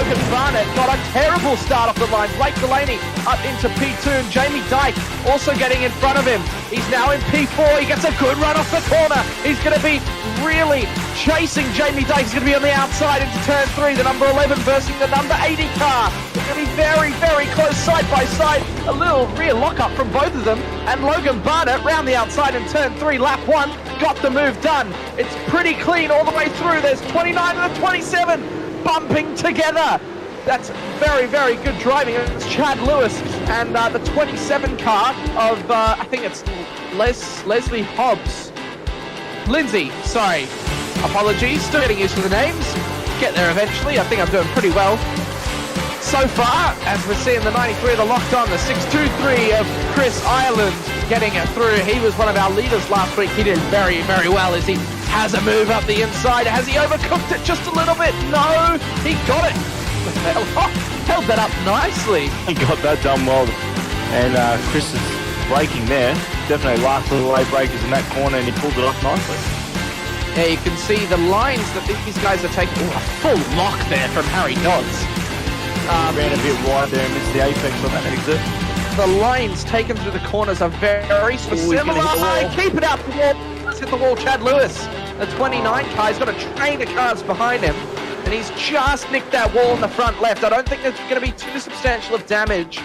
Logan Barnett got a terrible start off the line. Blake Delaney up into P2, and Jamie Dyke also getting in front of him. He's now in P4. He gets a good run off the corner. He's going to be really chasing Jamie Dyke. He's going to be on the outside into turn 3. The number 11 versus the number 80 car. It's going to be very, very close side by side. A little rear lockup from both of them. And Logan Barnett round the outside in turn 3, lap 1, got the move done. It's pretty clean all the way through. There's 29 and a 27 bumping together. That's very, very good driving. It's Chad Lewis and the 27 car of, I think it's Leslie Hobbs. Lindsay, sorry. Apologies, still getting used to the names. Get there eventually. I think I'm doing pretty well. So far, as we're seeing the 93 of the locked on, the 623 of Chris Ireland getting it through. He was one of our leaders last week. He did very, very well as he has a move up the inside. Has he overcooked it just a little bit? No, he got it. Held that up nicely. He got that done well. And Chris is braking there. Definitely last little late breakers in that corner, and he pulled it off nicely. Yeah, you can see the lines that these guys are taking. Ooh, a full lock there from Harry Dodds. Ran a bit wide there and missed the apex on that exit. The lines taken through the corners are very similar. Keep it up the wall. Let's hit the wall, Chad Lewis. The 29 car, he's got a train of cars behind him, and he's just nicked that wall in the front left. I don't think there's going to be too substantial of damage,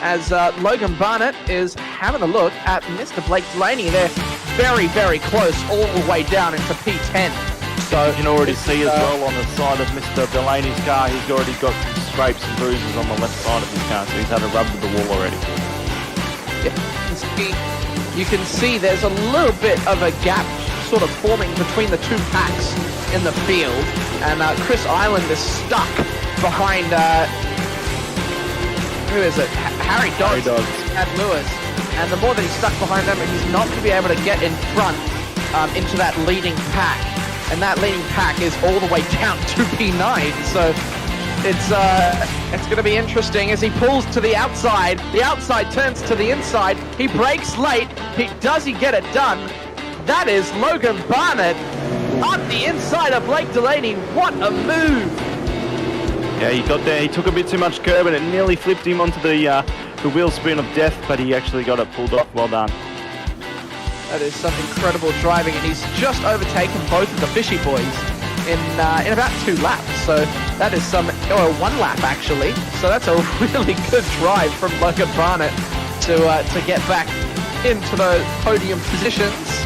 as Logan Barnett is having a look at Mr. Blake Delaney there. Very, very close all the way down into P10. So you can already see as well on the side of Mr. Delaney's car, he's already got some scrapes and bruises on the left side of his car, so he's had a rub with the wall already. Yeah, you can see there's a little bit of a gap sort of forming between the two packs in the field, and Chris Ireland is stuck behind, who is it? Harry Dodds. Chad Lewis. And the more that he's stuck behind them, he's not going to be able to get in front into that leading pack. And that leading pack is all the way down to P9. So it's going to be interesting as he pulls to the outside. The outside turns to the inside. He brakes late. Does he get it done? That is Logan Barnett up the inside of Blake Delaney. What a move! Yeah, he got there. He took a bit too much curb and it nearly flipped him onto the wheel spin of death, but he actually got it pulled off. Well done. That is some incredible driving, and he's just overtaken both of the Fishy boys in about 2 laps. So that is or 1 lap actually. So that's a really good drive from Logan Barnett to get back into the podium positions.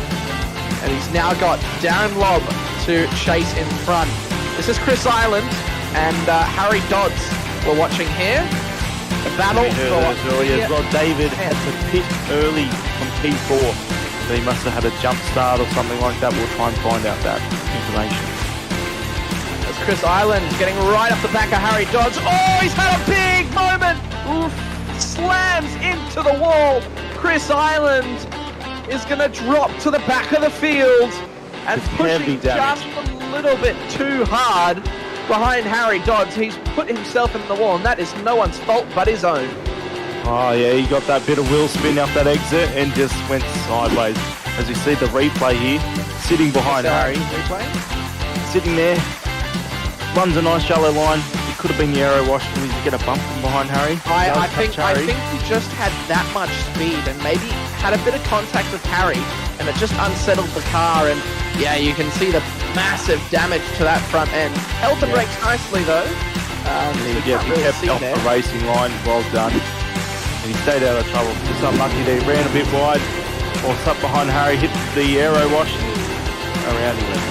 And he's now got Darren Lobb to chase in front. This is Chris Ireland and Harry Dodds we're watching here. The battle as well. David had to pit early from P4, so he must have had a jump start or something like that. We'll try and find out that information. That's Chris Ireland getting right off the back of Harry Dodds. Oh, he's had a big moment! Oof, slams into the wall. Chris Ireland is going to drop to the back of the field and pushing just a little bit too hard behind Harry Dodds. He's put himself in the wall, and that is no one's fault but his own. Oh yeah, he got that bit of wheel spin up that exit and just went sideways. As we see the replay here, sitting behind Harry. Sitting there, runs a nice shallow line. It could have been the aero wash. Did he get a bump from behind Harry? I think he just had that much speed and maybe had a bit of contact with Harry, and it just unsettled the car. And yeah, you can see the massive damage to that front end. Held the brakes nicely though. He kept off the racing line. Well done. And he stayed out of trouble. Just unlucky that he ran a bit wide, or stuck behind Harry, hit the aero wash, and around he went.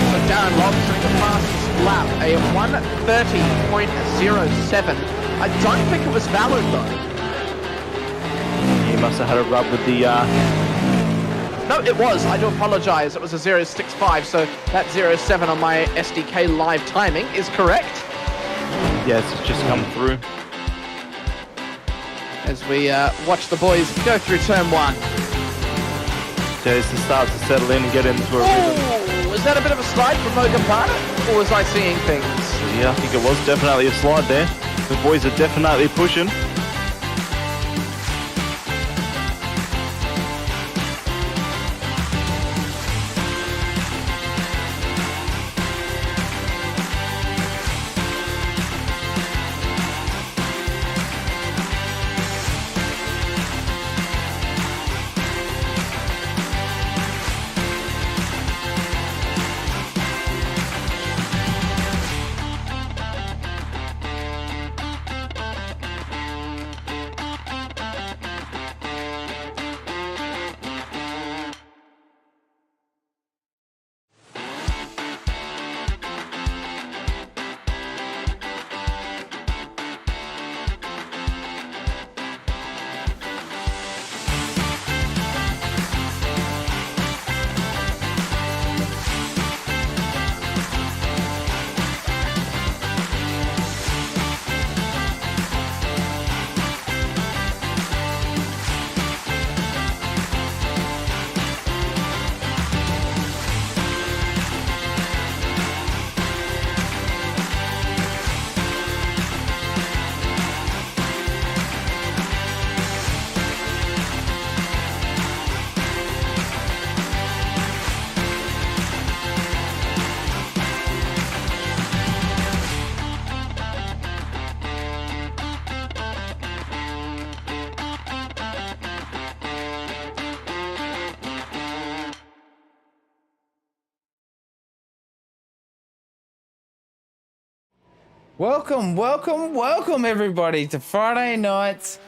So Darren Lobb doing the fastest lap, a 1:30.07. I don't think it was valid though. He must have had a rub with the... No, it was. I do apologise. It was a 0.65, so that 0.7 on my SDK live timing is correct. Yes, it's just come through. As we watch the boys go through turn 1. Jason starts to settle in and get into a rhythm. Was that a bit of a slide from Logan Barnett, or was I seeing things? Yeah, I think it was definitely a slide there. The boys are definitely pushing. Welcome everybody to Friday night's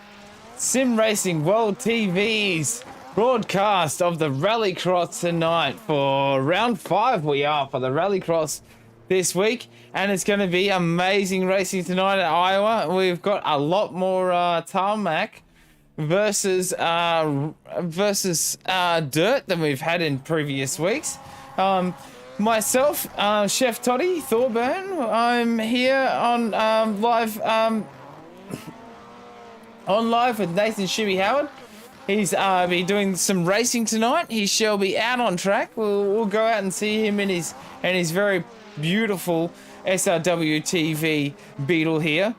Sim Racing World TV's broadcast of the Rallycross tonight. For round 5 we are for the Rallycross this week, and it's going to be amazing racing tonight at Iowa. We've got a lot more tarmac versus dirt than we've had in previous weeks. Myself, Chef Toddy Thorburn, I'm here on live with Nathan Shibby Howard. He's be doing some racing tonight. He shall be out on track. We'll go out and see him in his very beautiful SRW TV Beetle here,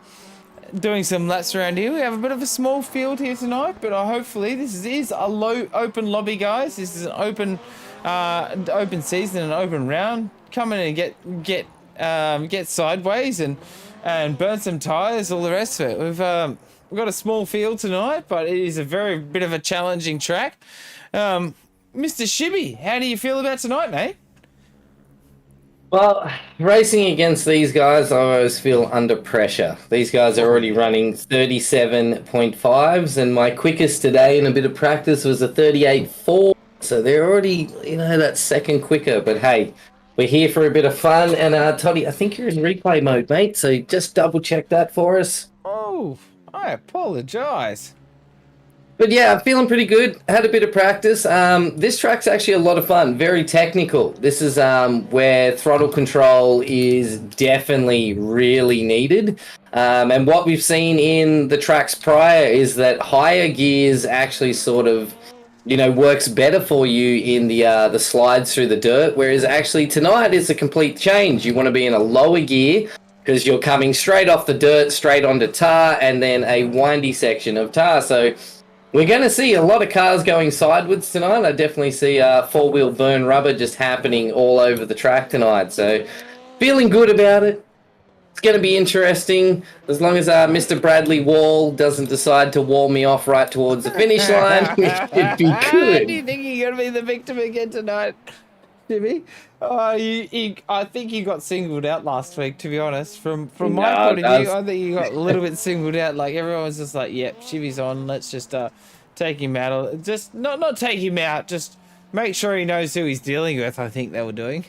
doing some laps around here. We have a bit of a small field here tonight, but hopefully this is a open lobby, guys. This is an open season, an open round. Come in and get sideways and burn some tires, all the rest of it. We've got a small field tonight, but it is a very bit of a challenging track. Mr. Shibby, how do you feel about tonight, mate? Well, racing against these guys, I always feel under pressure. These guys are already running 37.5s, and my quickest today in a bit of practice was a 38.4. So they're already, that second quicker. But hey, we're here for a bit of fun. And Toddy, I think you're in replay mode, mate. So just double check that for us. Oh, I apologize. But yeah, I'm feeling pretty good. Had a bit of practice. This track's actually a lot of fun. Very technical. This is where throttle control is definitely really needed. And what we've seen in the tracks prior is that higher gears actually sort of, works better for you in the slides through the dirt. Whereas actually tonight is a complete change. You want to be in a lower gear because you're coming straight off the dirt, straight onto tar, and then a windy section of tar. So we're going to see a lot of cars going sideways tonight. I definitely see four-wheel burn rubber just happening all over the track tonight. So feeling good about it. It's going to be interesting as long as Mr. Bradley Wall doesn't decide to wall me off right towards the finish line. It'd be good. Do you think you're going to be the victim again tonight, Jimmy? I think you got singled out last week, to be honest. From my point of view, I think you got a little bit singled out. Like, everyone was just like, yep, Chivy's on. Let's just take him out. Just not take him out, just make sure he knows who he's dealing with, I think they were doing.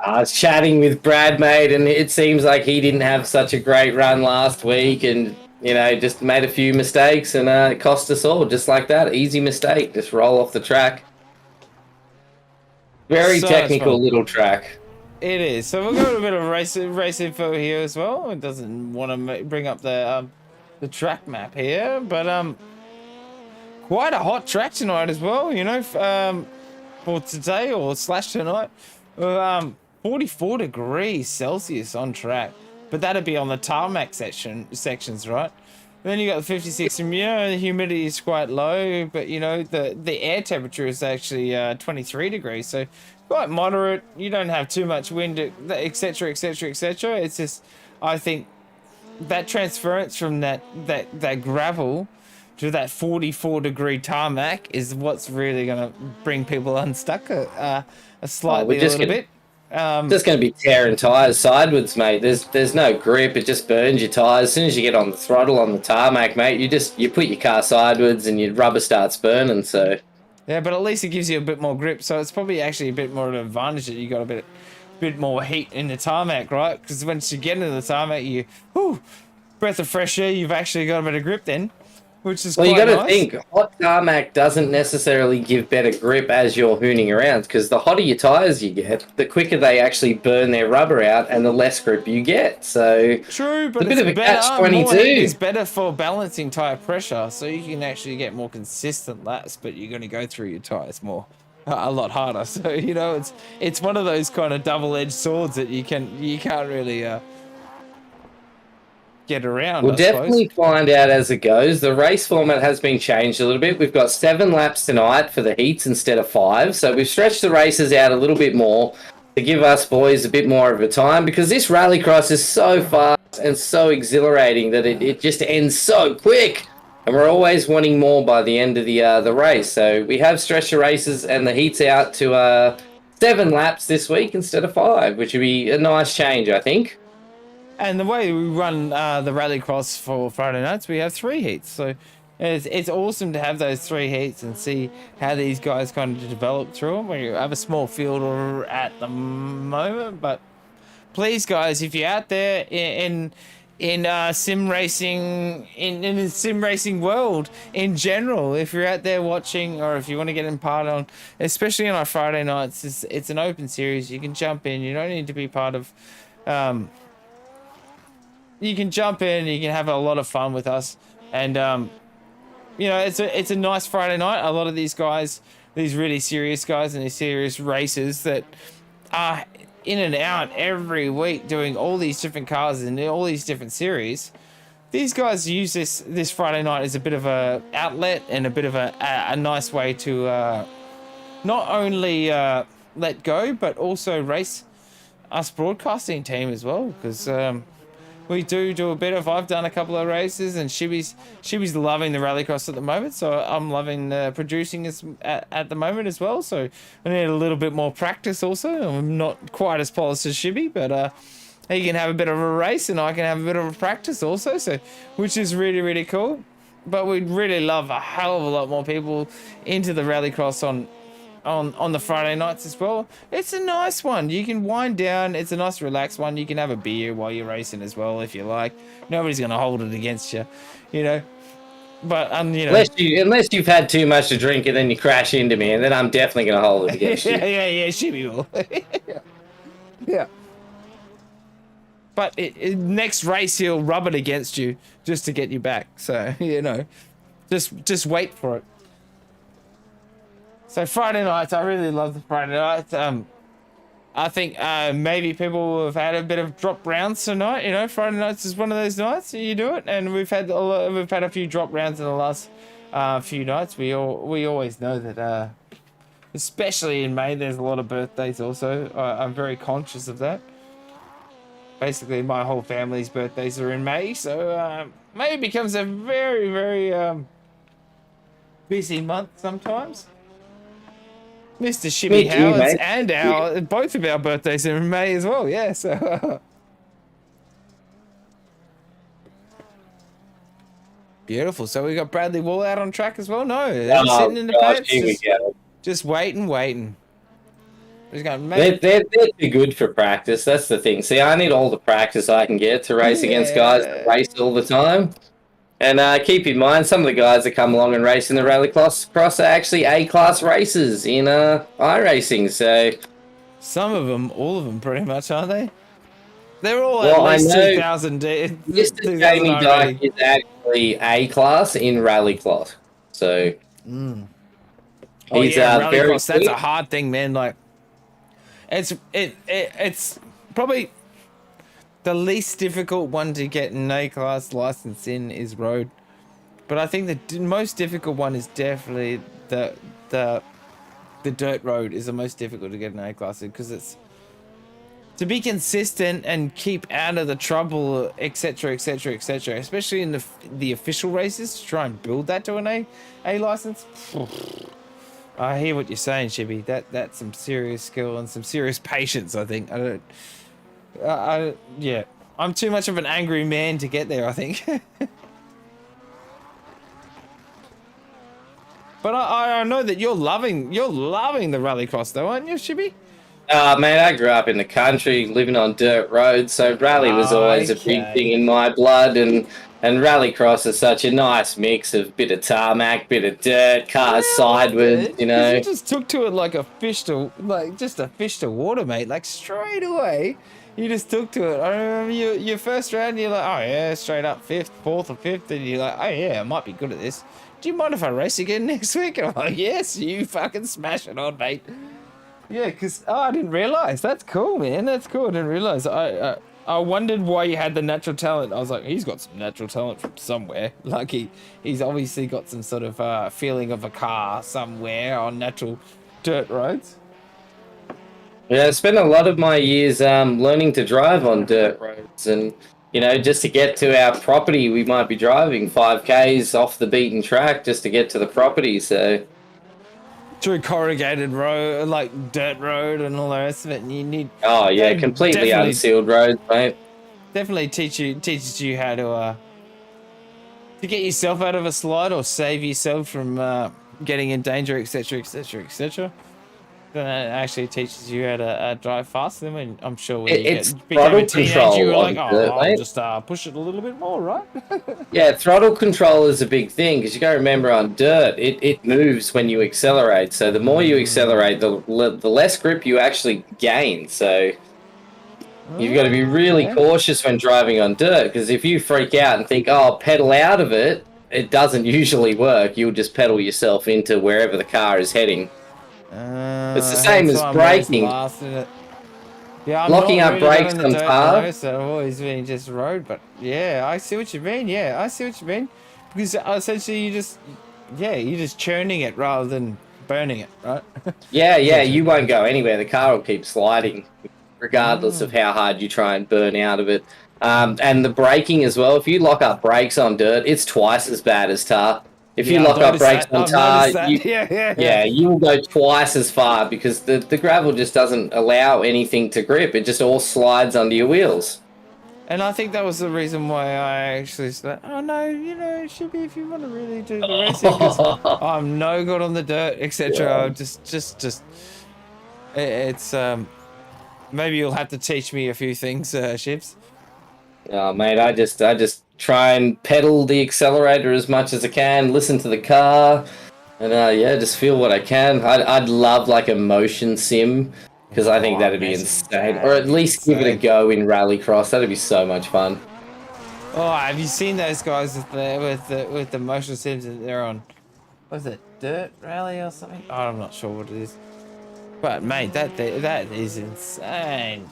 I was chatting with Brad, mate, and it seems like he didn't have such a great run last week and, just made a few mistakes and it cost us all, just like that. Easy mistake, just roll off the track. Very technical little track. It is. So we'll go to a bit of race info here as well. It doesn't want to bring up the track map here, but quite a hot track tonight as well. For today or / tonight, 44 degrees Celsius on track, but that'd be on the tarmac sections, right? Then you got the 56, and the humidity is quite low, but the air temperature is actually 23 degrees, so quite moderate. You don't have too much wind, etc., etc., etc. It's just, I think that transference from that gravel to that 44 degree tarmac is what's really going to bring people unstuck a little bit. Just going to be tearing tyres sideways, mate. There's no grip. It just burns your tyres. As soon as you get on the throttle on the tarmac, mate, you put your car sideways and your rubber starts burning. So yeah, but at least it gives you a bit more grip. So it's probably actually a bit more of an advantage that you got a bit more heat in the tarmac, right? Because once you get into the tarmac, breath of fresh air. You've actually got a bit of grip then. Which is well, you got to nice. think, hot tarmac doesn't necessarily give better grip as you're hooning around, because the hotter your tyres you get, the quicker they actually burn their rubber out and the less grip you get. So true, but it's a bit of a catch-22. Catch-22. It's better for balancing tyre pressure, so you can actually get more consistent laps, but you're going to go through your tyres a lot harder. So, it's one of those kind of double-edged swords that you can't really get around. We'll definitely find out as it goes. The race format has been changed a little bit. We've got 7 laps tonight for the heats instead of 5. So we've stretched the races out a little bit more to give us boys a bit more of a time, because this rallycross is so fast and so exhilarating that it just ends so quick. And we're always wanting more by the end of the race. So we have stretched the races and the heats out to 7 laps this week instead of 5, which would be a nice change, I think. And the way we run the rallycross for Friday nights, we have 3 heats. So it's awesome to have those 3 heats and see how these guys kind of develop through them. We have a small field at the moment, but please, guys, if you're out there in sim racing, in the sim racing world in general, if you're out there watching, or if you want to get in part on, especially on our Friday nights, it's an open series. You can jump in. You don't need to be part of. You can jump in. You can have a lot of fun with us, and you know, it's a nice Friday night. A lot of these guys, these really serious guys, and these serious racers that are in and out every week doing all these different cars and all these different series. These guys use this Friday night as a bit of a outlet and a bit of a nice way to not only let go, but also race us broadcasting team as well, because we do a bit of. I've done a couple of races, and Shibby's loving the rallycross at the moment, so I'm loving producing this at the moment as well. So I need a little bit more practice also. I'm not quite as polished as Shibby, but he can have a bit of a race and I can have a bit of a practice also, so which is really cool. But we'd really love a hell of a lot more people into the rallycross on the Friday nights as well. It's a nice one. You can wind down. It's a nice relaxed one. You can have a beer while you're racing as well if you like. Nobody's going to hold it against you, you know. But you know, unless you've had too much to drink and then you crash into me, and then I'm definitely going to hold it against you. yeah, Shibby will. yeah. But next race he'll rub it against you just to get you back. So, you know, just wait for it. So Friday nights, I really love the Friday nights. I think maybe people have had a bit of drop rounds tonight. You know, Friday nights is one of those nights you do it, and we've had a few drop rounds in the last few nights. We always know that, especially in May, there's a lot of birthdays. Also, I'm very conscious of that. Basically, my whole family's birthdays are in May, so May becomes a very busy month sometimes. Mr. Shibby Howard's and both of our birthdays are in May as well, yeah, so beautiful. So we got Bradley Wall out on track as well. No, they're sitting in the pits, just waiting. He's going, they're too good for practice. That's the thing. See, I need all the practice I can get to race against guys that race all the time. And keep in mind, some of the guys that come along and race in the rallycross are actually A-class racers in iRacing. So some of them, all of them, pretty much, aren't they? They're all at least 2,000. Mr. Jamie Dyke is actually A-class in rallycross. So he's rallycross. That's a hard thing, man. Like it's probably the least difficult one to get an A-class license in is road, but I think the most difficult one is definitely the dirt road is the most difficult to get an A-class in, because it's to be consistent and keep out of the trouble, etc., especially in the official races, to try and build that to an A license. I hear what you're saying, Shibby. That's some serious skill and some serious patience, I think. Yeah, I'm too much of an angry man to get there, I think. But I know that you're loving the rallycross though, aren't you, Shibby? Man, I grew up in the country, living on dirt roads, so rally was always a big thing in my blood, and rallycross is such a nice mix of bit of tarmac, bit of dirt, cars sideways, you know. You just took to it like a fish to water, mate. Like straight away. You just took to it. I remember your first round, you're like, oh yeah, straight up 4th or 5th, and you're like, oh yeah, I might be good at this. Do you mind if I race again next week? And I'm like, yes, you fucking smash it on, mate. Yeah, because I didn't realise. That's cool, man. That's cool. I didn't realise. I wondered why you had the natural talent. I was like, he's got some natural talent from somewhere. Like he's obviously got some sort of feeling of a car somewhere on natural dirt roads. Yeah, I spent a lot of my years learning to drive on dirt roads, and you know, just to get to our property, we might be driving 5Ks off the beaten track just to get to the property. So through corrugated road, like dirt road, and all the rest of it, and you need completely unsealed roads, mate. definitely teaches you how to get yourself out of a slide or save yourself from getting in danger, etc., etc., etc. Then it actually teaches you how to drive faster. When I'm sure when It's became a throttle teenager, control you were like, on oh, dirt, I'll mate. just push it a little bit more, right? Yeah, throttle control is a big thing because you got to remember on dirt, it moves when you accelerate. So the more you accelerate, the less grip you actually gain. So you've got to be really cautious when driving on dirt because if you freak out and think, oh, I'll pedal out of it, it doesn't usually work. You'll just pedal yourself into wherever the car is heading. It's the same as braking. Yeah, I'm Locking not up really brakes good on the dirt tar. though, so I've always been just road. But yeah, I see what you mean. Yeah, I see what you mean. Because essentially you're just churning it rather than burning it, right? Yeah, you won't go anywhere. The car will keep sliding regardless of how hard you try and burn out of it. And the braking as well. If you lock up brakes on dirt, it's twice as bad as tar. If you lock up brakes on tar, you will go twice as far because the gravel just doesn't allow anything to grip. It just all slides under your wheels. And I think that was the reason why I actually said, oh no, it should be if you want to really do the racing because I'm no good on the dirt, etc. Yeah. It's maybe you'll have to teach me a few things, Shibs. Oh, mate, I just try and pedal the accelerator as much as I can, listen to the car, and just feel what I can. I'd love like a motion sim because I think that'd be insane, or at least give it a go in Rallycross. That'd be so much fun. Oh, have you seen those guys with the motion sims that they're on? Was it Dirt Rally or something? Oh, I'm not sure what it is. But mate, that is insane.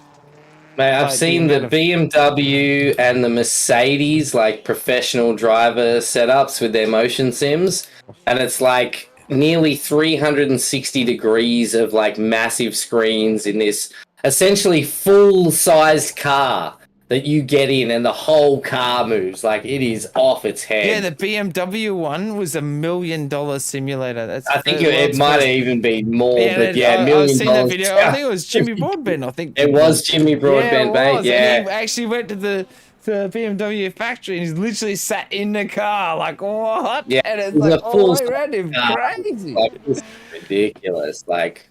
Mate, I've seen the BMW and the Mercedes like professional driver setups with their motion sims, and it's like nearly 360 degrees of like massive screens in this essentially full-sized car that you get in and the whole car moves. Like it is off its head. Yeah, the BMW one was $1 million simulator. I think it might have even been more, but $1 million. I've seen that video. I think it was Jimmy Broadbent. I think it was Jimmy Broadbent, mate. Yeah, and he actually went to the BMW factory and he's literally sat in the car like what? Yeah, and it's like all the way around him, crazy. Like, it's ridiculous. Like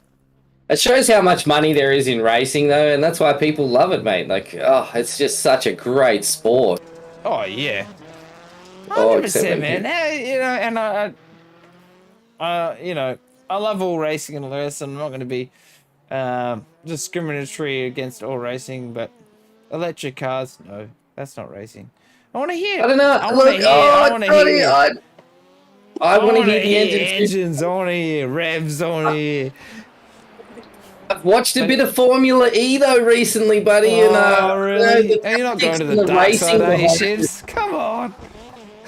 it shows how much money there is in racing, though, and that's why people love it, mate. Like, oh, it's just such a great sport. Oh yeah, 100%, man. And I love all racing and all the rest. I'm not going to be discriminatory against all racing, but electric cars, no, that's not racing. I want to hear. I don't know. I want to hear. I want to hear the engines. I want to hear revs. I want to hear. I've watched a bit of Formula E though recently, buddy. Really? And you're not going to the dark side, are you, Shivs? Come on.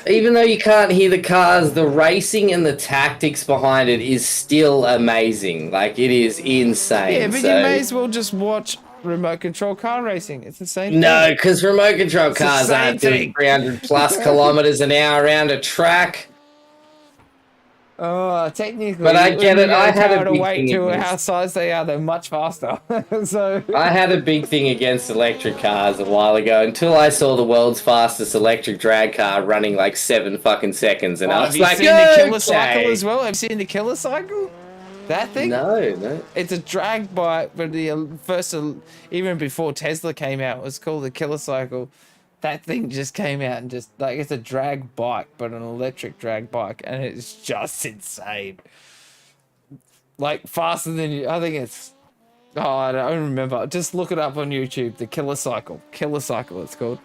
Even though you can't hear the cars, the racing and the tactics behind it is still amazing. Like it is insane. Yeah, but you may as well just watch remote control car racing. It's the same thing. No, because remote control cars aren't doing 300 plus kilometers an hour around a track. Oh, technically, but I get it. I had a big wait till how size they are. They're much faster. So I had a big thing against electric cars a while ago until I saw the world's fastest electric drag car running like 7 fucking seconds, and I was like, "Have you seen the Killer Cycle as well? Have you seen the Killer Cycle? That thing? No. It's a drag bike, but the first, even before Tesla came out, it was called the Killer Cycle. That thing just came out and just like it's a drag bike, but an electric drag bike, and it's just insane. Like faster than you. I think it's. Oh, I don't remember. Just look it up on YouTube. The Killer Cycle. Killer Cycle. It's called.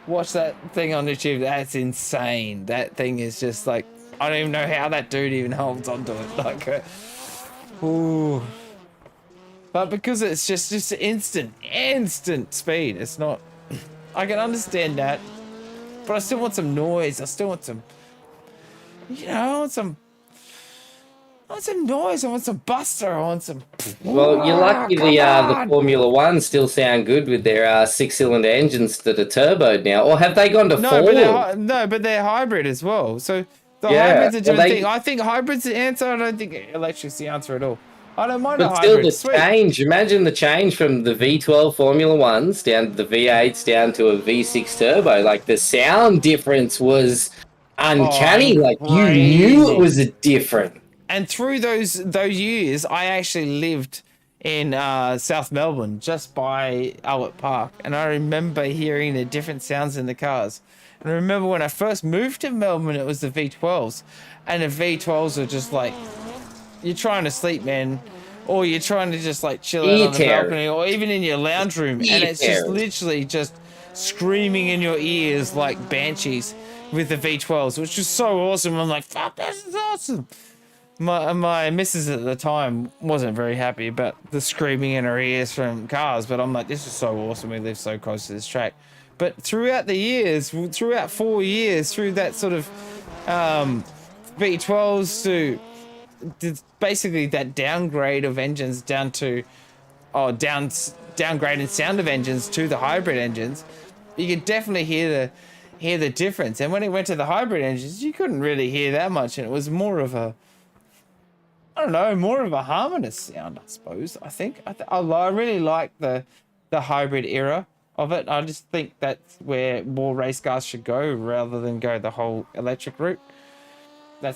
Watch that thing on YouTube. That's insane. That thing is just like I don't even know how that dude even holds onto it. Like, ooh. But because it's just instant speed. It's not. I can understand that, but I still want some noise. I still want some, I want some noise. I want some buster. I want some. Well, you're lucky the Formula One still sound good with their 6-cylinder engines that are turboed now, or have they gone to 4? But they're hybrid as well. So the hybrid's a different thing. I think hybrid's the answer. I don't think electric's the answer at all. I don't mind a But still, hybrid. the Sweet. change. Imagine the change from the V12 Formula Ones down to the V8s down to a V6 turbo. Like the sound difference was uncanny. Oh, Like you knew it crazy. was a different. And through those years, I actually lived in South Melbourne, just by Albert Park, and I remember hearing the different sounds in the cars. And I remember when I first moved to Melbourne, it was the V12s, and the V12s are just like, you're trying to sleep, man, or you're trying to just like chill out on the balcony, or even in your lounge room, and it's just literally just screaming in your ears like banshees with the V12s, which is so awesome. I'm like, fuck, this is awesome. My missus at the time wasn't very happy about the screaming in her ears from cars, but I'm like, this is so awesome. We live so close to this track. But throughout the years, throughout 4 years, through that sort of V12s to basically that downgrade of engines down to, downgraded sound of engines to the hybrid engines, you could definitely hear the difference. And when it went to the hybrid engines, you couldn't really hear that much, and it was more of a, I don't know, more of a harmonious sound, I suppose. I think I really like the hybrid era of it. I just think that's where more race cars should go, rather than go the whole electric route.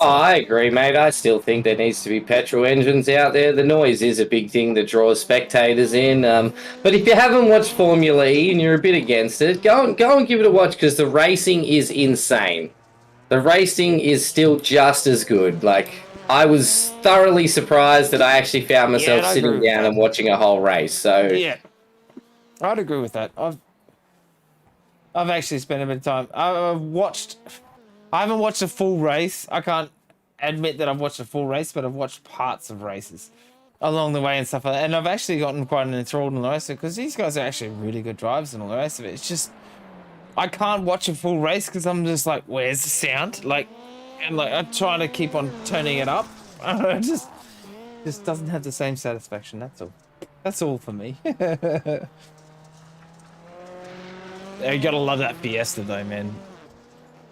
I agree, mate. I still think there needs to be petrol engines out there. The noise is a big thing that draws spectators in. But if you haven't watched Formula E and you're a bit against it, go and give it a watch, because the racing is insane. The racing is still just as good. Like, I was thoroughly surprised that I actually found myself sitting down and watching a whole race. So yeah, I'd agree with that. I've actually spent a bit of time. I haven't watched a full race. I can't admit that I've watched a full race, but I've watched parts of races along the way and stuff like that. And I've actually gotten quite enthralled in the race, because these guys are actually really good drivers and all the rest of it. It's just, I can't watch a full race because I'm just like, where's the sound? Like, and like I'm trying to keep on turning it up. It just doesn't have the same satisfaction. That's all. That's all for me. You gotta love that Fiesta though, man.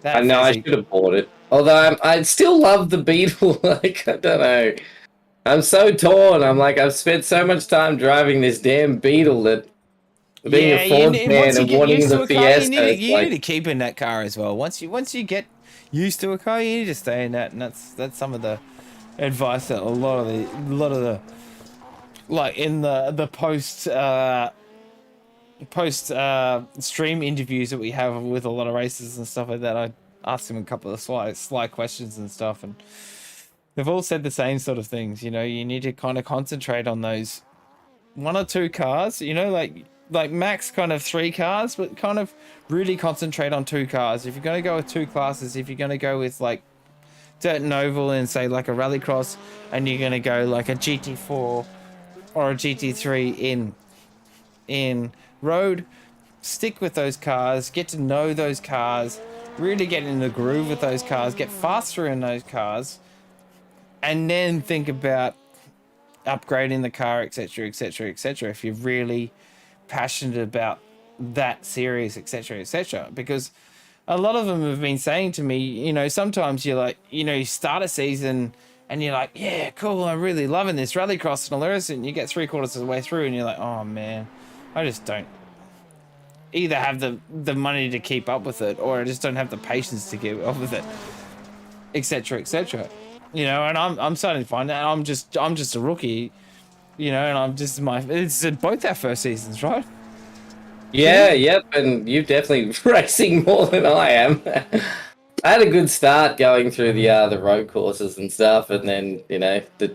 I know I should have bought it. Although I still love the Beetle. Like, I don't know. I'm so torn. I'm like, I've spent so much time driving this damn Beetle that being a Ford fan and wanting the Fiesta. You need to keep in that car as well. Once you get used to a car, you need to stay in that, and that's some of the advice that a lot of the like in the post stream interviews that we have with a lot of races and stuff like that. I asked them a couple of sly questions and stuff, and they've all said the same sort of things. You know, you need to kind of concentrate on those one or two cars, you know, like max kind of 3 cars, but kind of really concentrate on 2 cars. If you're going to go with 2 classes, if you're going to go with like dirt and oval and say like a rallycross, and you're going to go like a GT4 or a GT3 in road, stick with those cars, get to know those cars, really get in the groove with those cars, get faster in those cars, and then think about upgrading the car, etc, etc, etc, if you're really passionate about that series, etc, etc. Because a lot of them have been saying to me, you know, sometimes you're like, you know, you start a season and you're like, yeah, cool, I'm really loving this rallycross and all the rest, and you get 3/4 of the way through and you're like, oh man, I just don't either have the money to keep up with it, or I just don't have the patience to keep up with it, etc, etc. You know, and I'm starting to find that I'm just a rookie, you know, and it's both our first seasons, right? Yeah, yep, and you're definitely racing more than I am. I had a good start going through the road courses and stuff, and then, you know, the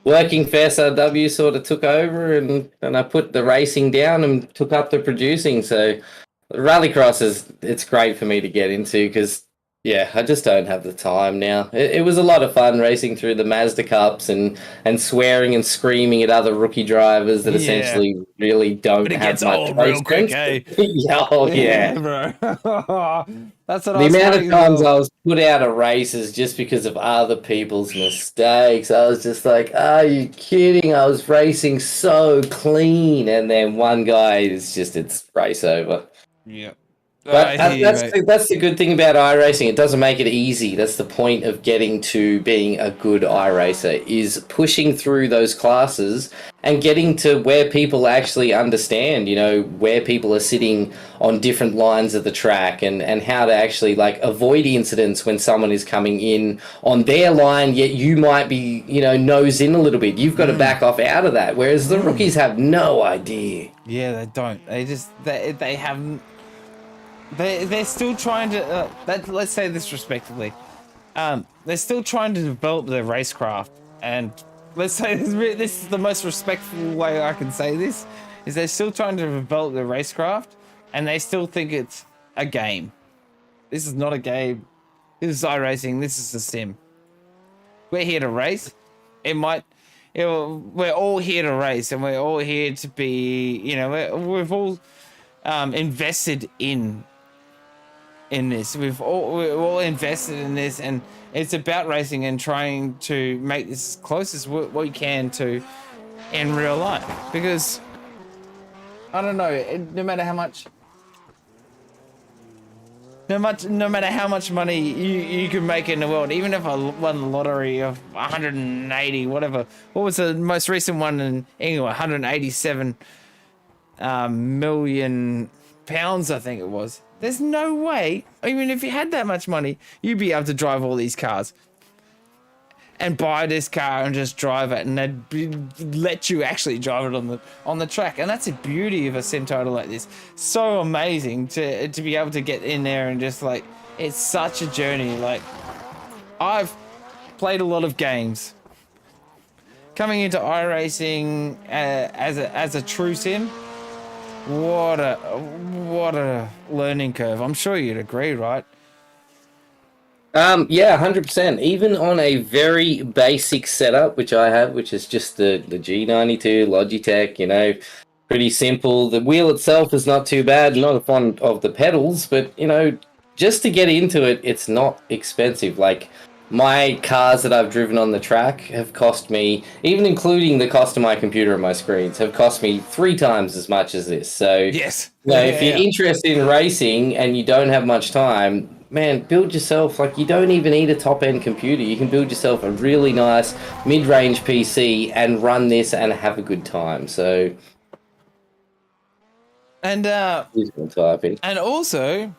working for SRW sort of took over, and I put the racing down and took up the producing. So rallycross it's great for me to get into, because yeah, I just don't have the time now. It was a lot of fun racing through the Mazda Cups and swearing and screaming at other rookie drivers that essentially really don't have much race quick, eh? yeah. Bro. That's what the amount of times I was put out of races just because of other people's mistakes. I was just like, are you kidding? I was racing so clean, and then one guy is just, it's race over. Yeah. But I hear you, mate. that's the good thing about iRacing. It doesn't make it easy. That's the point of getting to being a good iRacer, is pushing through those classes and getting to where people actually understand, you know, where people are sitting on different lines of the track, and how to actually like avoid incidents when someone is coming in on their line, yet you might be, you know, nose in a little bit. You've got to back off out of that. Whereas the rookies have no idea. Yeah, they don't. They haven't. They're still trying to. Let's say this respectively. They're still trying to develop their racecraft, and let's say this is the most respectful way I can say this, is they're still trying to develop their racecraft, and they still think it's a game. This is not a game. This is iRacing. This is a sim. We're here to race. We're all here to race, and we're all here to be. You know, we've all invested in this. We're all invested in this, and it's about racing and trying to make this as close as we can to in real life. Because I don't know, no matter how much money you can make in the world, even if I won the lottery of 180, whatever. What was the most recent one in England? 187 million pounds, I think it was. There's no way, even if you had that much money, you'd be able to drive all these cars and buy this car and just drive it, and they'd let you actually drive it on the track. And that's the beauty of a sim title like this. So amazing to be able to get in there and just like, it's such a journey. Like, I've played a lot of games. Coming into iRacing as a true sim, what a learning curve. I'm sure you'd agree, right? Yeah, 100%. Even on a very basic setup, which I have, which is just the G92 Logitech, you know, pretty simple. The wheel itself is not too bad, not a fond of the pedals, but, you know, just to get into it, it's not expensive. Like, my cars that I've driven on the track have cost me, even including the cost of my computer and my screens, have cost me 3 times as much as this. So, yes. You know, if you're interested in racing and you don't have much time, man, build yourself, like, you don't even need a top-end computer. You can build yourself a really nice mid-range PC and run this and have a good time. So, and typing. And also,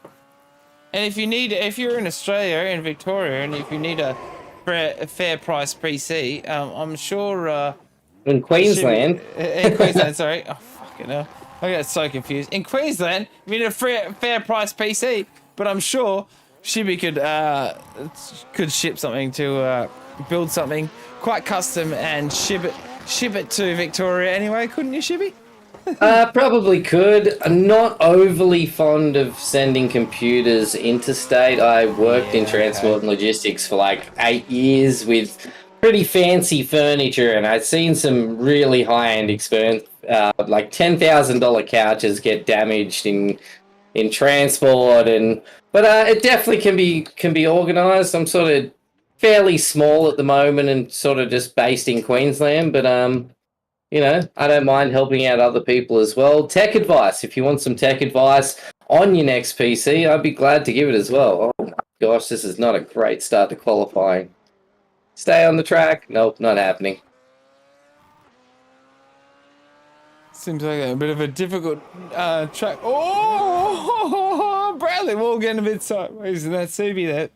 and if you're in Australia, in Victoria, and if you need a fair price PC, I'm sure In Queensland. in Queensland, sorry. Oh, fucking hell. I got so confused. In Queensland, we need a fair price PC, but I'm sure Shibby could ship something to build something quite custom and ship it to Victoria anyway, couldn't you, Shibby? Probably could. I'm not overly fond of sending computers interstate. I worked in transport and logistics for like 8 years with pretty fancy furniture, and I'd seen some really high-end experience, like $10,000 couches get damaged in transport, but it definitely can be organised. I'm sort of fairly small at the moment and sort of just based in Queensland, but you know, I don't mind helping out other people as well. Tech advice, if you want some tech advice on your next PC, I'd be glad to give it as well. Oh my gosh, this is not a great start to qualifying. Stay on the track. Nope, not happening. Seems like a bit of a difficult track. Oh, Bradley Wall getting a bit sideways in that CB there.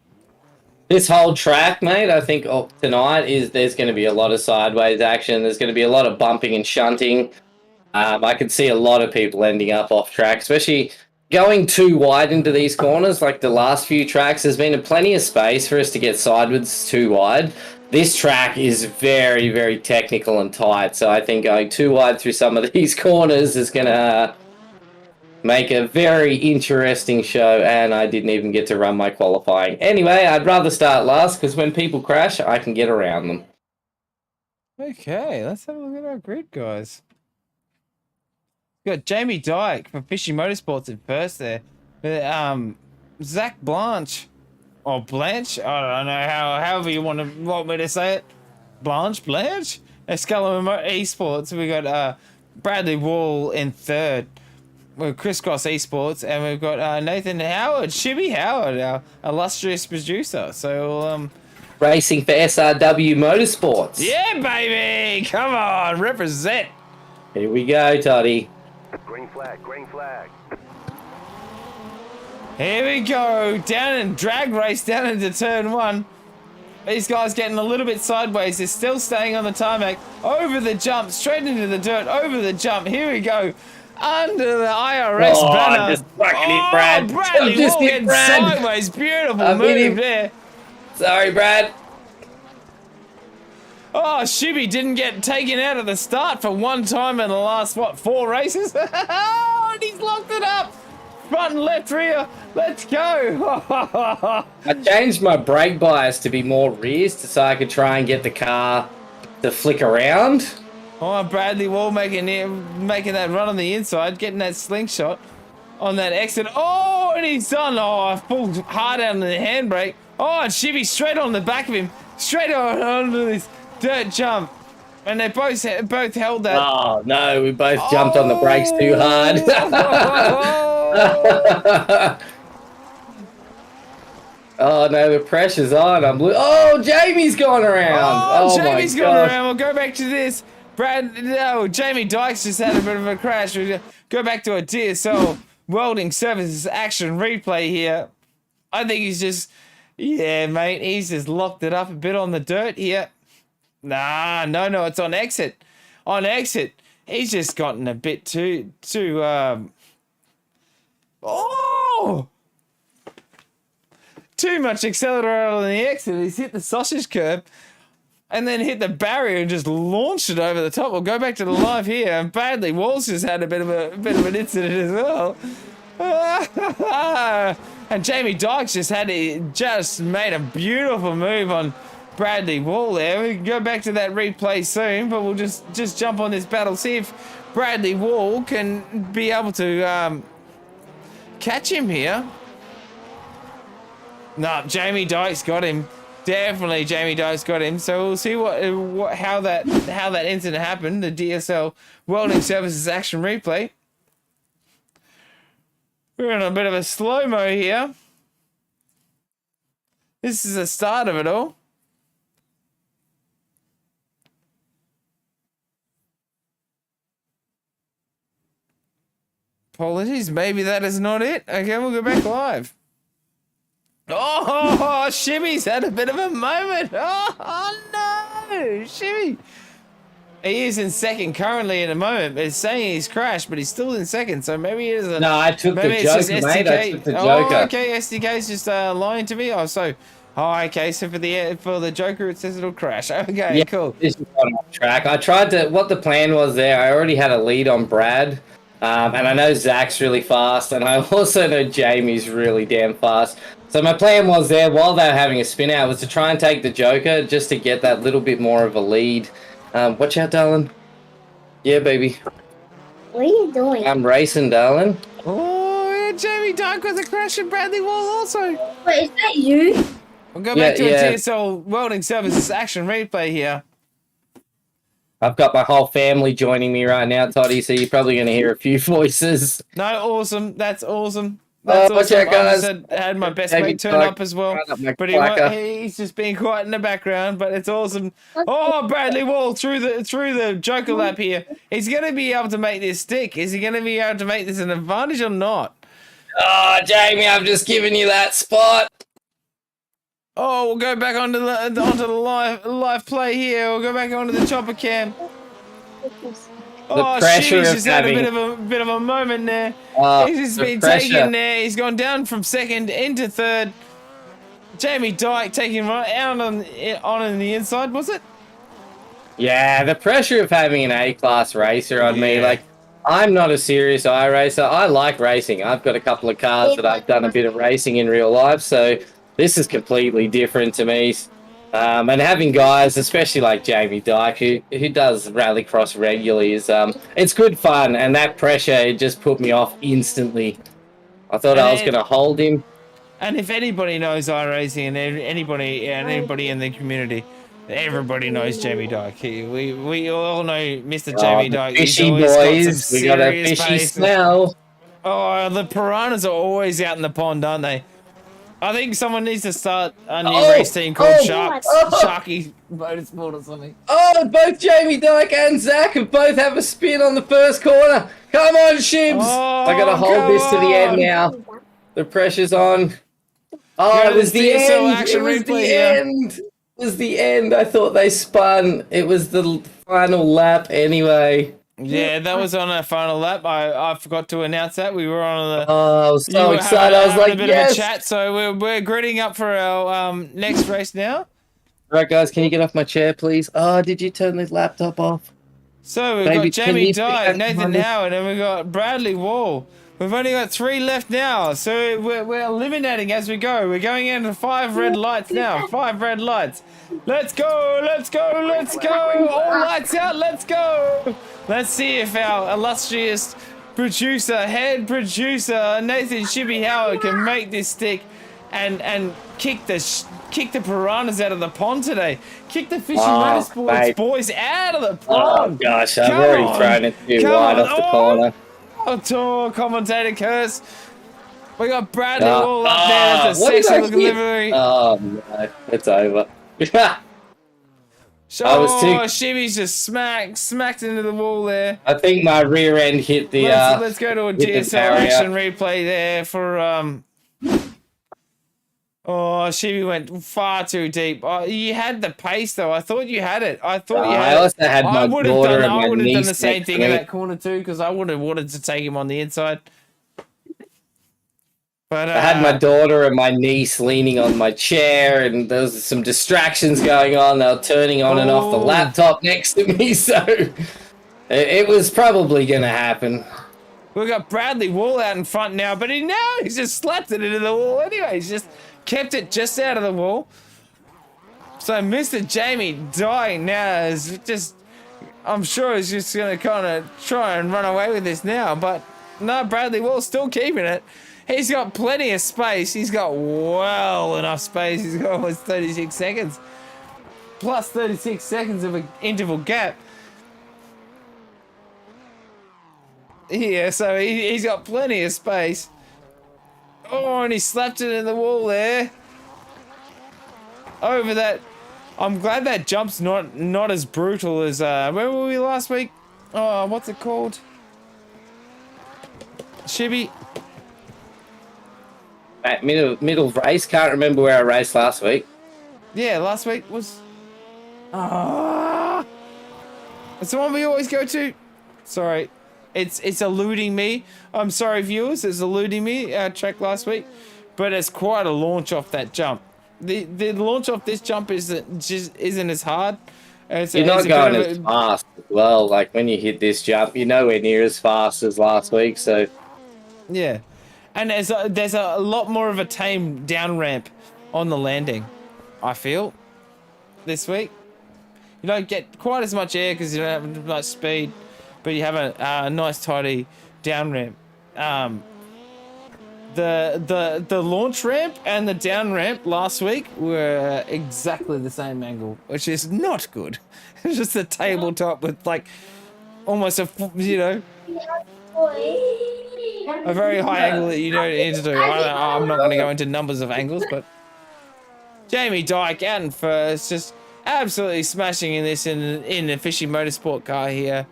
This whole track, mate, I think tonight there's going to be a lot of sideways action. There's going to be a lot of bumping and shunting. I could see a lot of people ending up off track, especially going too wide into these corners. Like the last few tracks, there's been plenty of space for us to get sideways too wide. This track is very, very technical and tight, so I think going too wide through some of these corners is going to make a very interesting show, and I didn't even get to run my qualifying. Anyway, I'd rather start last, because when people crash, I can get around them. Okay, let's have a look at our grid, guys. We've got Jamie Dyke for Fishy Motorsports in first there. Zach Blanche, or Blanche, I don't know however you want me to say it. Blanche? Escalon Esports. We got Bradley Wall in third. with Crisscross Esports, and we've got Nathan Howard, Shibby Howard, our illustrious producer. So Racing for SRW Motorsports. yeah, baby, come on, represent. Here we go, Toddy. Green flag, green flag. Here we go, down in drag race down into turn 1. These guys getting a little bit sideways. They're still staying on the tarmac. Over the jump, straight into the dirt, over the jump. Here we go. Under the IRS banner. Just fucking hit Brad. Bradley Just hit Walking Brad. sideways. Beautiful I hit move him. there. Sorry, Brad. Oh, Shibby didn't get taken out at the start for one time in the last, what, 4 races? Oh, and he's locked it up. Front and left rear. Let's go. I changed my brake bias to be more rears so I could try and get the car to flick around. Oh, Bradley Wall making that run on the inside, getting that slingshot on that exit. Oh, and he's done. Oh, I pulled hard out on the handbrake. Oh, and Shibby straight on the back of him, straight onto this dirt jump. And they both held that. Oh, no, we both jumped on the brakes too hard. Oh, no, the pressure's on. Oh, Jamie's gone around. Oh, Jamie's my gone gosh. around. We'll go back to this. Jamie Dykes just had a bit of a crash. We'll go back to a DSL welding services action replay here. I think he's just, yeah, mate, he's just locked it up a bit on the dirt here. Nah, no, it's on exit. On exit, he's just gotten a bit too too much accelerator on the exit. He's hit the sausage curb and then hit the barrier and just launched it over the top. We'll go back to the live here, and Bradley Walsh has had a bit of an incident as well. And Jamie Dykes just made a beautiful move on Bradley Wall there. We can go back to that replay soon, but we'll just jump on this battle, see if Bradley Wall can be able to catch him here. No, Jamie Dykes got him. Definitely Jamie Dykes got him. So we'll see how that incident happened. The DSL Welding Services action replay. We're in a bit of a slow-mo here. This is the start of it all. Apologies, maybe that is not it. Okay, we'll go back live. Oh, Shibby's had a bit of a moment. Oh no, Shibby. He is in second currently in a moment. It's saying he's crashed, but he's still in second. So maybe it is a. No, I took the Joker, mate. I took the Joker. Oh, okay, SDK's just lying to me. Oh, so. Oh, okay. So for the Joker, it says it'll crash. Okay, Yeah, cool. this is on off track. I tried to. What the plan was there? I already had a lead on Brad, and I know Zach's really fast, and I also know Jamie's really damn fast. So my plan was there while they were having a spin out was to try and take the Joker just to get that little bit more of a lead. Watch out, darling. Yeah, baby. What are you doing? I'm racing, darling. Oh, yeah, Jamie Dyke with a crash and Bradley Wall also. Wait, is that you? We'll go back to Yeah. a TSL Welding Services action replay here. I've got my whole family joining me right now, Toddy, so you're probably going to hear a few voices. No, awesome. That's awesome. That's watch out, guys. I had my best Jamie mate turn Dyke, up as well. right up my But clacker. he's just being quiet in the background, but it's awesome. Oh, Bradley Wall through the Joker lap here. He's going to be able to make this stick. Is he going to be able to make this an advantage or not? Oh, Jamie, I've just given you that spot. Oh, we'll go back onto the live play here. We'll go back onto the chopper cam. Oh, pressure Shimmy's of just had a having- bit of a moment there. He's just the been pressure. taken there. He's gone down from second into third. Jamie Dyke taking right out on in the inside, was it? Yeah, the pressure of having an A-class racer on me, Yeah. like, I'm not a serious iRacer. I like racing. I've got a couple of cars that I've done a bit of racing in real life, so this is completely different to me. And having guys, especially like Jamie Dyke, who does rallycross regularly, is it's good fun. And that pressure, it just put me off instantly. I thought I was going to hold him. And if anybody knows iRacing and anybody in the community, everybody knows Jamie Dyke. We all know Mr. Jamie Dyke. He's Fishy always got some boys, we got a serious fishy pace. smell. Oh, the piranhas are always out in the pond, aren't they? I think someone needs to start a new Oh, race team called oh, Sharky Motorsport or something. Oh, both Jamie Dyke and Zach have both have a spin on the first corner. Come on, Shibs. Oh, I gotta hold come this to the end on. now. The pressure's on. Oh, Go it to was the the DSL end. action It was replay the here. end. It was the end. I thought they spun. It was the final lap anyway. Yeah, that was on our final lap. I forgot to announce that. We were on the... Oh, I was you so were excited. I was having like, a bit yes. of a chat, so we're gritting up for our next race now. Right, guys, can you get off my chair, please? Oh, did you turn the laptop off? So we've Baby, got can Jamie you Dyke, pick up Nathan my- Howard, and we've got Bradley Wall. We've only got 3 left now, so we're eliminating as we go. We're going into 5 red lights now. 5 red lights. Let's go, let's go, let's go. All lights out, let's go. Let's see if our illustrious producer, head producer, Nathan Shibby Howard can make this stick and kick the piranhas out of the pond today. Kick the Fishing Motorsports mate. boys out of the Oh, pond. gosh, I've Come already on. thrown it too Come wide on. off the Oh. corner. Oh, commentator curse. We got Bradley all up there. That's a what did sexy I looking hit? livery. Oh, no, it's over. Oh, I was too- Shibby's just smacked into the wall there. I think my rear end hit the. Let's go to a hit the DSL barrier. action replay there for Oh, Shibby went far too deep. Oh, you had the pace though. I thought you had it. I thought you had I also had my would daughter have and my done the niece same next thing to in me. that corner too, because I would have wanted to take him on the inside. But I had my daughter and my niece leaning on my chair, and there was some distractions going on. They were turning on and off the Oh. laptop next to me, so it was probably going to happen. we've got Bradley Wall out in front now, but he's just slapped it into the wall anyway. He's just kept it just out of the wall. So Mr. Jamie Dyke now is just, I'm sure he's just going to kind of try and run away with this now, but no, Bradley Wall's still keeping it. He's got plenty of space. He's got well enough space. He's got almost 36 seconds. Plus 36 seconds of an interval gap. Yeah, so he's got plenty of space. Oh, and he slapped it in the wall there. Over that. I'm glad that jump's not as brutal as where were we last week? Oh, what's it called? Shibby. At middle race, can't remember where I raced last week. Yeah, last week was it's the one we always go to. Sorry. It's eluding me. I'm sorry, viewers, it's eluding me, our track last week. But it's quite a launch off that jump. The launch off this jump isn't as hard. You're not going as fast as well. Like when you hit this jump, you're nowhere near as fast as last week. So yeah, and there's a lot more of a tame down ramp on the landing. I feel this week you don't get quite as much air because you don't have much speed, but you have a nice tidy down ramp. The launch ramp and the down ramp last week were exactly the same angle, which is not good. It's just a tabletop with like almost a a very high angle that you don't need to do. I'm not going to go into numbers of angles, but Jamie Dyke out in first, just absolutely smashing in this in the Fishing Motorsport car here.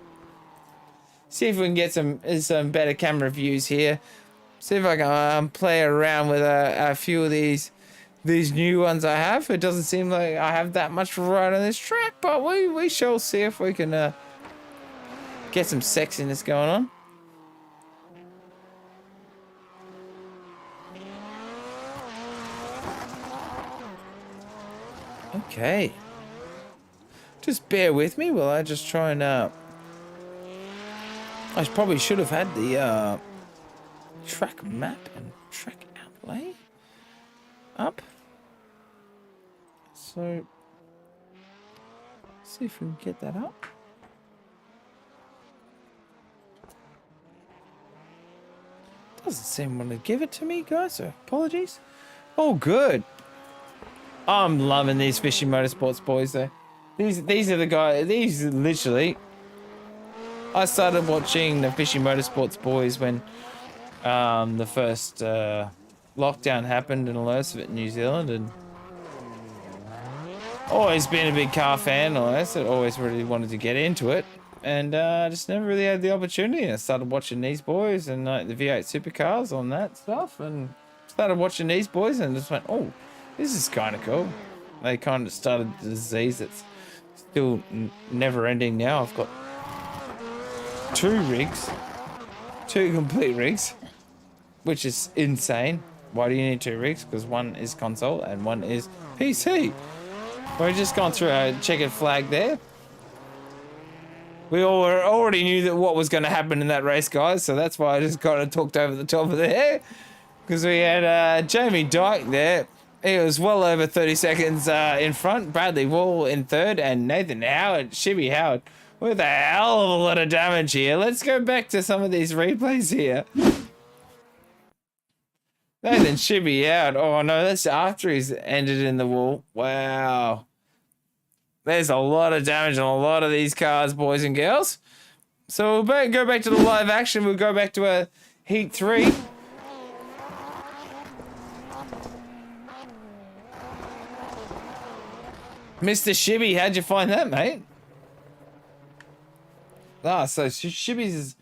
See if we can get some better camera views here. See if I can play around with a few of these new ones I have. It doesn't seem like I have that much to ride on this track, but we shall see if we can get some sexiness going on. Okay. Just bear with me while I just try and I probably should have had the track map and track outlay up. So see if we can get that up. Doesn't seem want to give it to me, guys, so apologies. Oh, good. I'm loving these Fishing Motorsports boys though. These are the guys, these are literally, I started watching the Fishing Motorsports boys when the first lockdown happened and all the rest of it in New Zealand, and always been a big car fan, all that. So always really wanted to get into it, and just never really had the opportunity. And I started watching these boys and the V8 supercars on that stuff, and started watching these boys and just went, oh, this is kind of cool. They kind of started the disease that's still never ending now. I've got 2 rigs, 2 complete rigs, which is insane. Why do you need 2 rigs? Because one is console and one is PC. We've just gone through a checkered flag there. We already knew that what was going to happen in that race, guys, so that's why I just kind of talked over the top of there. Because we had Jamie Dyke there. He was well over 30 seconds in front. Bradley Wall in third, and Nathan Howard, Shibby Howard, with a hell of a lot of damage here. Let's go back to some of these replays here. Nathan Shibby Howard. Oh no, that's after he's ended in the wall. Wow. There's a lot of damage on a lot of these cars, boys and girls. So we'll go back to the live action. We'll go back to a Heat 3. Mr. Shibby, how'd you find that, mate? Ah, so Shibby's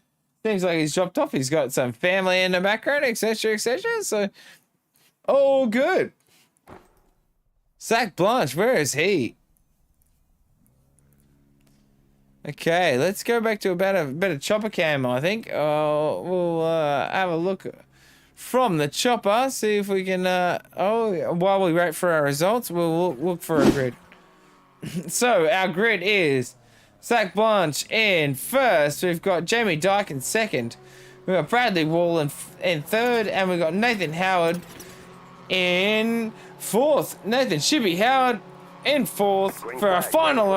seems like he's dropped off. He's got some family in the background, etc., etc. So, oh, good. Zach Blanche, where is he? Okay, let's go back to about a bit of chopper cam, I think. We'll have a look from the chopper, see if we can, while we wait for our results, we'll look for a grid. So, our grid is Zach Blanche in first. We've got Jamie Dyke in second. We've got Bradley Wall in third. And we've got Nathan Howard in fourth. Nathan Shibby Howard in fourth for our final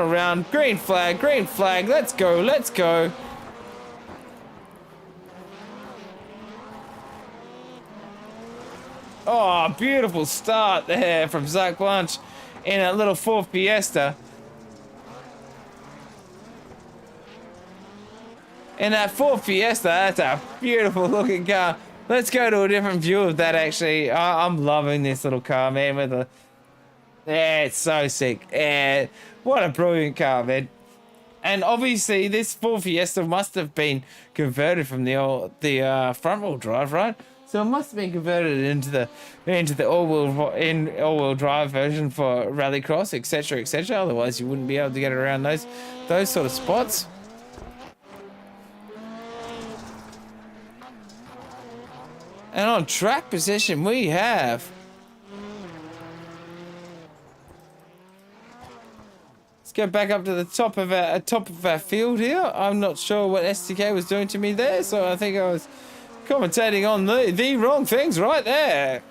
round. Green flag, let's go, let's go. Oh, beautiful start there from Zach Blanche in a little Ford Fiesta. In that Ford Fiesta, that's a beautiful looking car. Let's go to a different view of that, actually. I'm loving this little car, man. With a, yeah, it's so sick. Yeah, what a brilliant car, man. And obviously, this Ford Fiesta must have been converted from the front wheel drive, right? So it must have been converted into the all-wheel drive version for rallycross, etc., etc. Otherwise, you wouldn't be able to get around those sort of spots. And on track position, we have. Let's go back up to the top of our field here. I'm not sure what STK was doing to me there, so I think I was commentating on the wrong things right there.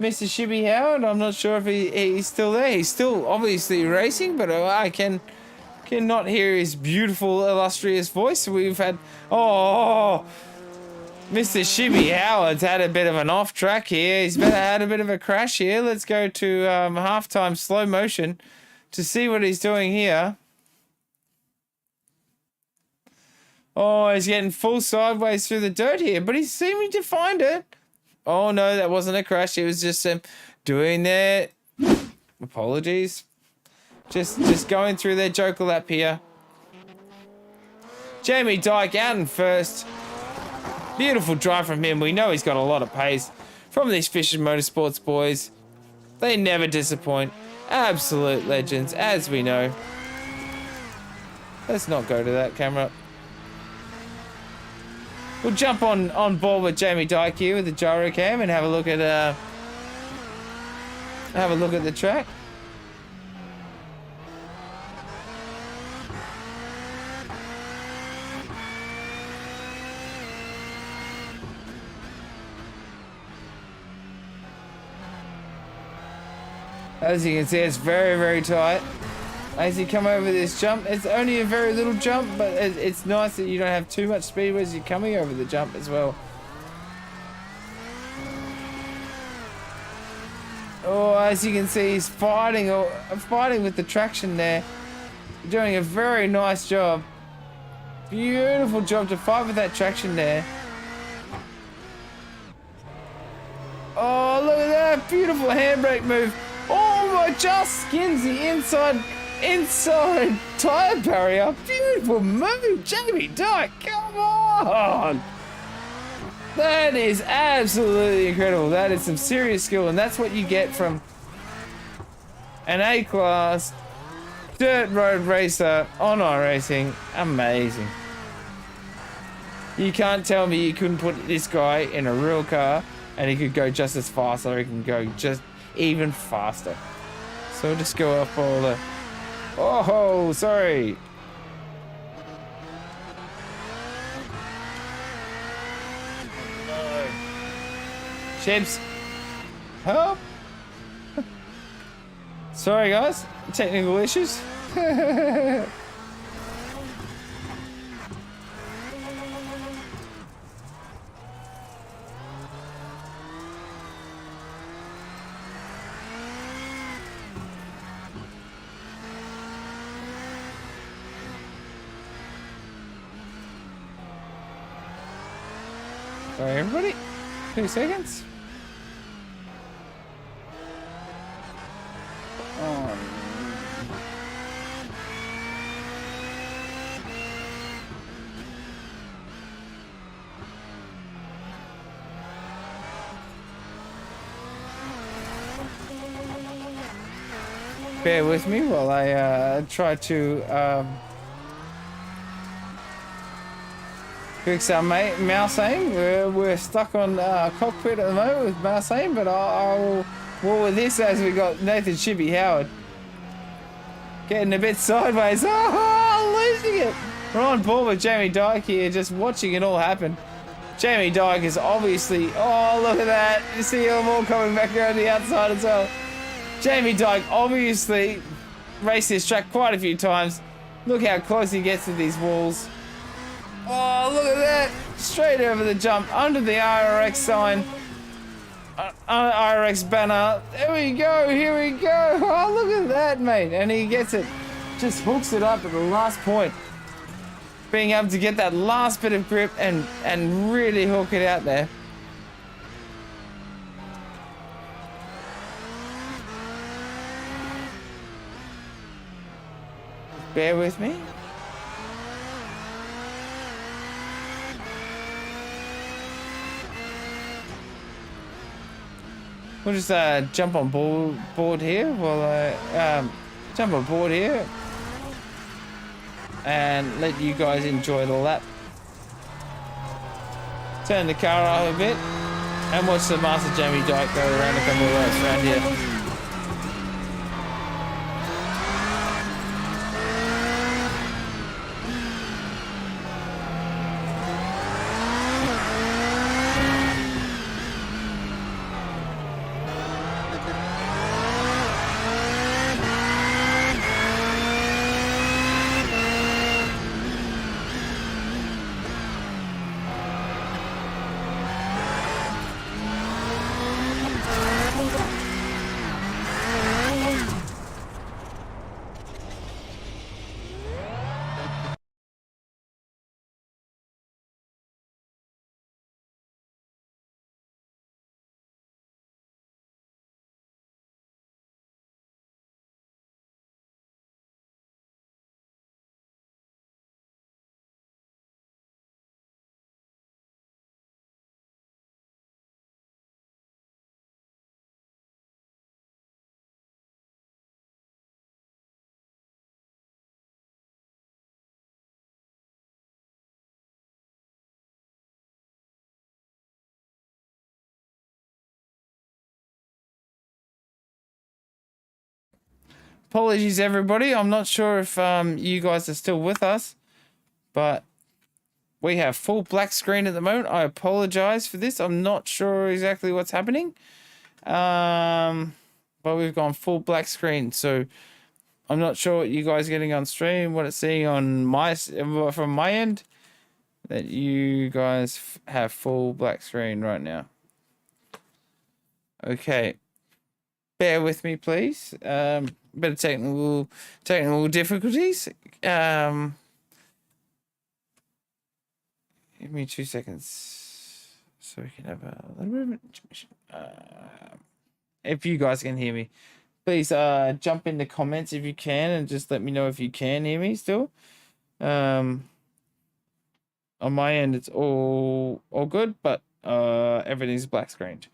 Mr. Shibby Howard, I'm not sure if he's still there. He's still obviously racing, but I cannot hear his beautiful, illustrious voice. We've had, Mr. Shibby Howard's had a bit of an off track here. He's had a bit of a crash here. Let's go to halftime slow motion to see what he's doing here. Oh, he's getting full sideways through the dirt here, but he's seeming to find it. Oh no, that wasn't a crash. It was just doing their apologies. Just going through their joker lap here. Jamie Dyke out in first. Beautiful drive from him. We know he's got a lot of pace from these Fisher Motorsports boys. They never disappoint. Absolute legends, as we know. Let's not go to that camera. We'll jump on board with Jamie Dyke here with the gyro cam and have a look at the track. As you can see, it's very, very tight. As you come over this jump, it's only a very little jump, but it's nice that you don't have too much speed as you're coming over the jump as well. Oh, as you can see, he's fighting with the traction there. You're doing a very nice job. Beautiful job to fight with that traction there. Oh, look at that beautiful handbrake move. Oh my, just skins the inside tire barrier. Beautiful move, Jamie Dyke. Come on. That is absolutely incredible. That is some serious skill, and that's what you get from an A-class dirt road racer on iRacing. Amazing. You can't tell me you couldn't put this guy in a real car and he could go just as fast, or he can go just even faster. So we'll just go up all the... Oh, sorry. No. Chibs. Help. Sorry guys, technical issues. Sorry everybody, 2 seconds. Oh. Bear with me while I try to fix our mouse aim. We're stuck on cockpit at the moment with mouse aim, but I will. Well, with this, as we got Nathan Chippy Howard getting a bit sideways. Oh, losing it. We're on board with Jamie Dyke here, just watching it all happen. Jamie Dyke is obviously. Oh, look at that! You see them all coming back around the outside as well. Jamie Dyke obviously raced this track quite a few times. Look how close he gets to these walls. Oh, look at that! Straight over the jump, under the IRX sign. IRX banner. There we go, here we go. Oh, look at that, mate. And he gets it. Just hooks it up at the last point. Being able to get that last bit of grip and really hook it out there. Bear with me. We'll just jump on board here while I jump on board here and let you guys enjoy the lap. Turn the car off a bit and watch the Master Jamie Dyke go around a couple of laps around here. Apologies everybody, I'm not sure if you guys are still with us, but we have full black screen at the moment. I apologize for this, I'm not sure exactly what's happening, but we've gone full black screen, so I'm not sure what you guys are getting on stream, what it's seeing on from my end, that you guys have full black screen right now. Okay, bear with me please. bit of technical difficulties. Give me 2 seconds so we can have a little bit of intermission. If you guys can hear me, please jump in the comments if you can, and just let me know if you can hear me still. On my end, it's all good, but everything's black screened.